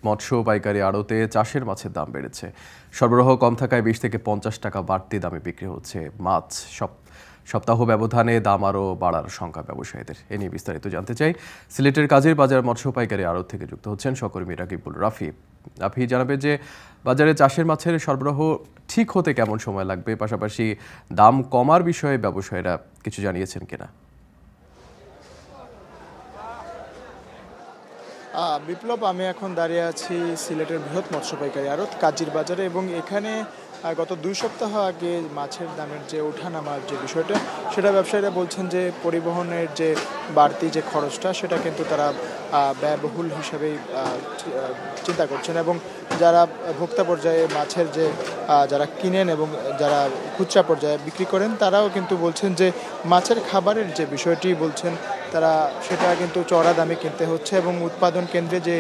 মৎস্য পাইকারি আড়তে চাষের মাছের দাম বেড়েছে। সরবরাহ কম থাকায় 20 থেকে 50 টাকা বাড়তি দামে বিক্রি হচ্ছে মাছ। সপ্তাহ ব্যবধানে দাম আরও বাড়ার শঙ্কা ব্যবসায়ীদের। এ নিয়ে বিস্তারিত জানতে চাই। সিলেটের কাজীর বাজার মৎস্য পাইকারি আড়ত থেকে যুক্ত হচ্ছেন সহকর্মী রাকিবুল রাফি। আপনি জানাবেন যে বাজারে চাষের মাছের সরবরাহ ঠিক হতে কেমন সময় লাগবে, পাশাপাশি দাম কমার বিষয়ে ব্যবসায়ীরা কিছু জানিয়েছেন কিনা? বিপ্লব, আমি এখন দাঁড়িয়ে আছি সিলেটের বৃহৎ মৎস্য পাইকারি আড়ত কাজীর বাজারে, এবং এখানে গত 2 সপ্তাহ আগে মাছের দামের যে ওঠানামার যে বিষয়টা, সেটা ব্যবসায়ীরা বলছেন যে পরিবহনের যে বাড়তি যে খরচটা, সেটা কিন্তু তারা ব্যয়বহুল হিসাবেই চিন্তা করছেন। এবং যারা ভোক্তা পর্যায়ে মাছের যে যারা কিনেন এবং যারা খুচরা পর্যায়ে বিক্রি করেন, তারাও কিন্তু বলছেন যে মাছের খাবারের যে বিষয়টি বলছেন তারা, সেটা কিন্তু চড়া দামে কিনতে হচ্ছে। এবং উৎপাদন কেন্দ্রে যে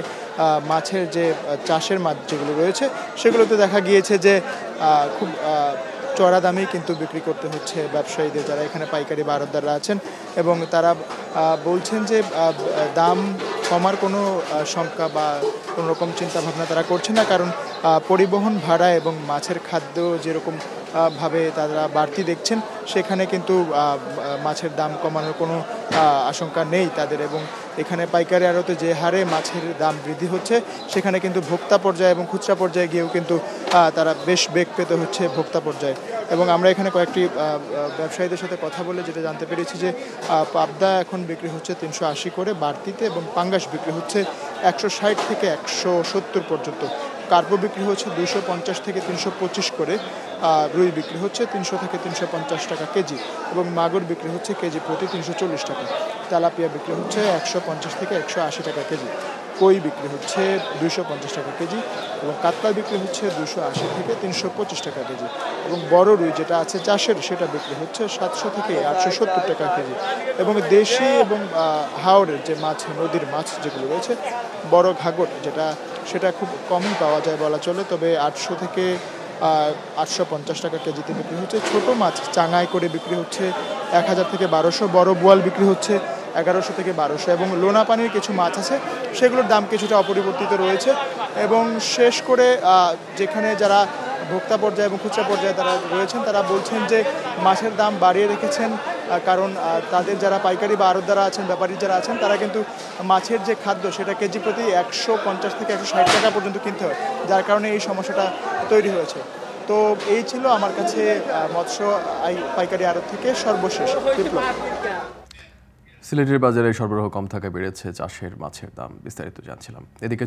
মাছের যে চাষের মাছ যেগুলো রয়েছে, সেগুলোতে দেখা গিয়েছে যে খুব চড়া দামেই কিন্তু বিক্রি করতে হচ্ছে ব্যবসায়ীদের, যারা এখানে পাইকারি বা আড়তদাররা আছেন। এবং তারা বলছেন যে দাম কমার কোনো শঙ্কা বা কোনো রকম চিন্তাভাবনা তারা করছে না, কারণ পরিবহন ভাড়া এবং মাছের খাদ্য যেরকম ভাবে তারা বাড়তি দেখছেন, সেখানে কিন্তু মাছের দাম কমানোর কোনো আশঙ্কা নেই তাদের। এবং এখানে পাইকারি আড়তে যে হারে মাছের দাম বৃদ্ধি হচ্ছে, সেখানে কিন্তু ভোক্তা পর্যায়ে এবং খুচরা পর্যায়ে গিয়েও কিন্তু তারা বেশ বেগ পেতে হচ্ছে ভোক্তা পর্যায়ে। এবং আমরা এখানে কয়েকটি ব্যবসায়ীদের সাথে কথা বলে যেটা জানতে পেরেছি যে পাবদা এখন বিক্রি হচ্ছে 380 করে বাড়তিতে, এবং পাঙ্গাস বিক্রি হচ্ছে 160 থেকে 170 পর্যন্ত। কার্পো বিক্রি হচ্ছে 250 থেকে 325 করে, রুই বিক্রি হচ্ছে 300 থেকে 350 টাকা কেজি, এবং মাগুর বিক্রি হচ্ছে কেজি প্রতি 340 টাকা। তেলাপিয়া বিক্রি হচ্ছে 150 থেকে 180 টাকা কেজি। কই বিক্রি হচ্ছে 250 টাকা কেজি, এবং কাতলা বিক্রি হচ্ছে 280 থেকে 325 টাকা কেজি। এবং বড় রুই যেটা আছে চাষের, সেটা বিক্রি হচ্ছে 700 থেকে 870 টাকা কেজি। এবং দেশি এবং হাওরের যে মাছ, নদীর মাছ যেগুলো রয়েছে, বড় ঘাগর যেটা, সেটা খুব কমই পাওয়া যায় বলা চলে, তবে 800 থেকে 850 টাকা কেজিতে বিক্রি হচ্ছে। ছোট মাছ চাঙায় করে বিক্রি হচ্ছে 1000 থেকে 1200, বড় বোয়াল বিক্রি হচ্ছে 1100 থেকে 1200। এবং লোনা পানির কিছু মাছ আছে, সেগুলোর দাম কিছুটা অপরিবর্তিত রয়েছে। এবং শেষ করে যেখানে যারা ভোক্তা পর্যায়ে এবং খুচরা পর্যায়ে তারা রয়েছেন, তারা বলছেন যে মাছের দাম বাড়িয়ে রেখেছেন, কারণ তাদের যারা পাইকারি বা আড়তদাররা আছেন, ব্যাপারী যারা আছেন, তারা কিন্তু মাছের যে খাদ্য, সেটা কেজি প্রতি 150 থেকে 160 টাকা পর্যন্ত কিনতে হয়, যার কারণে এই সমস্যাটা তৈরি হয়েছে। তো এই ছিল আমার কাছে মৎস্য পাইকারি আড়ত থেকে সর্বশেষ বিপ্লব। সিলেটের বাজারে সরবরাহ কম থাকায় বেড়েছে চাষের মাছের দাম। বিস্তারিত জানছিলাম। এদিকে